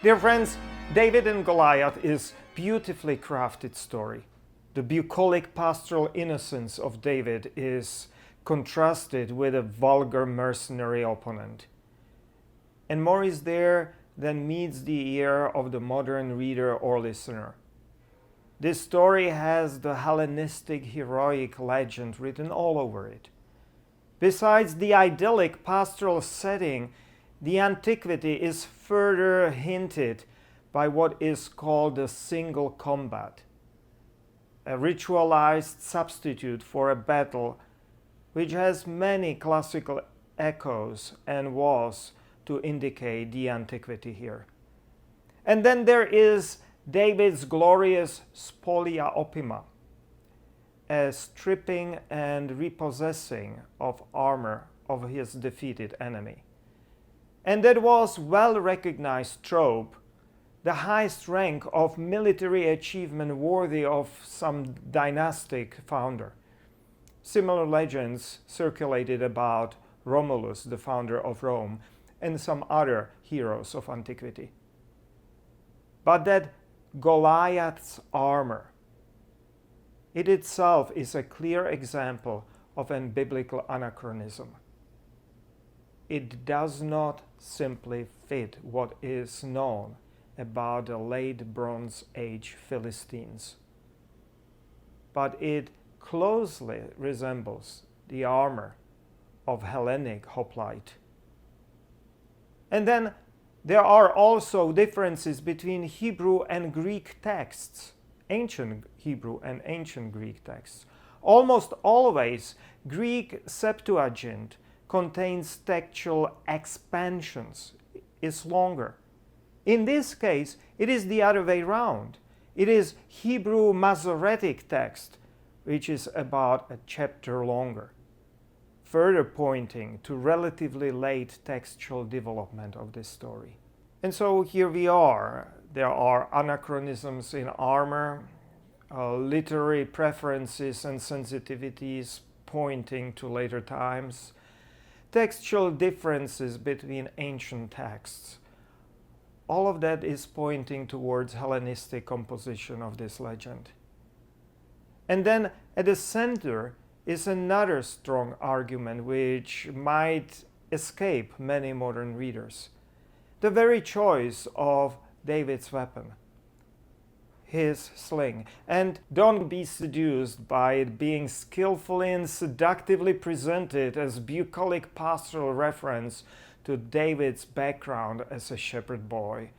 Dear friends, David and Goliath is a beautifully crafted story. The bucolic pastoral innocence of David is contrasted with a vulgar mercenary opponent. And more is there than meets the ear of the modern reader or listener. This story has the Hellenistic heroic legend written all over it. Besides the idyllic pastoral setting, the antiquity is further hinted by what is called the single combat, a ritualized substitute for a battle which has many classical echoes and was to indicate the antiquity here. And then there is David's glorious spolia opima, a stripping and repossessing of armor of his defeated enemy. And that was well-recognized trope, the highest rank of military achievement worthy of some dynastic founder. Similar legends circulated about Romulus, the founder of Rome, and some other heroes of antiquity. But that Goliath's armor, it itself is a clear example of an biblical anachronism. It does not simply fit what is known about the late Bronze Age Philistines, but it closely resembles the armor of Hellenic hoplite. And then there are also differences between Hebrew and Greek texts, ancient Hebrew and ancient Greek texts. Almost always, Greek Septuagint contains textual expansions, is longer. In this case, it is the other way around. It is Hebrew Masoretic text, which is about a chapter longer, further pointing to relatively late textual development of this story. And so here we are. There are anachronisms in armor, literary preferences and sensitivities pointing to later times, textual differences between ancient texts. All of that is pointing towards Hellenistic composition of this legend. And then at the center is another strong argument which might escape many modern readers. The very choice of David's weapon, his sling. And don't be seduced by it being skillfully and seductively presented as bucolic pastoral reference to David's background as a shepherd boy.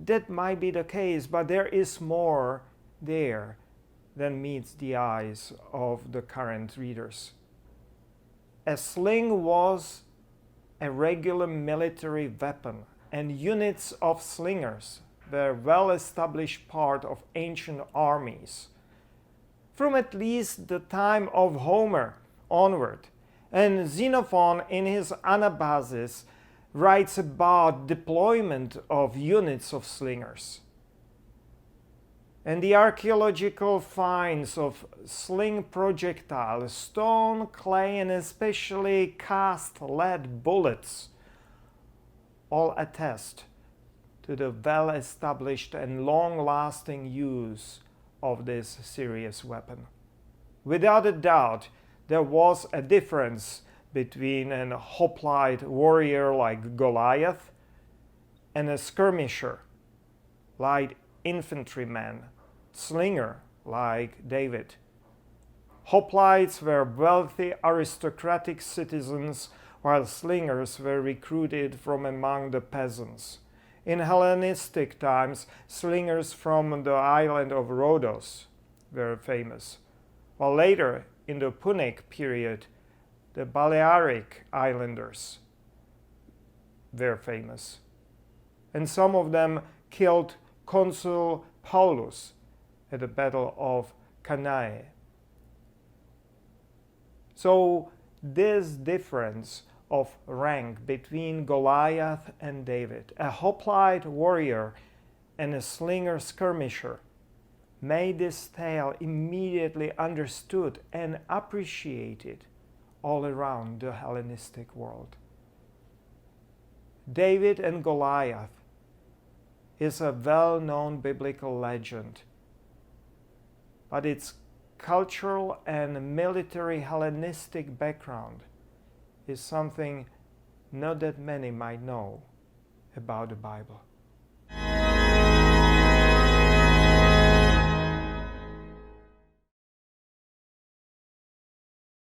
That might be the case, but there is more there than meets the eyes of the current readers. A sling was a regular military weapon, and units of slingers were a well-established part of ancient armies from at least the time of Homer onward. And Xenophon in his Anabasis writes about deployment of units of slingers. And the archaeological finds of sling projectiles, stone, clay, and especially cast lead bullets all attest to the well-established and long-lasting use of this serious weapon. Without a doubt, there was a difference between a hoplite warrior like Goliath and a skirmisher, light infantryman, slinger like David. Hoplites were wealthy aristocratic citizens, while slingers were recruited from among the peasants. In Hellenistic times, slingers from the island of Rhodos were famous, while later, in the Punic period, the Balearic islanders were famous. And some of them killed Consul Paulus at the Battle of Cannae. So this difference of rank between Goliath and David, a hoplite warrior and a slinger skirmisher, made this tale immediately understood and appreciated all around the Hellenistic world. David and Goliath is a well-known biblical legend, but its cultural and military Hellenistic background is something not that many might know about the Bible.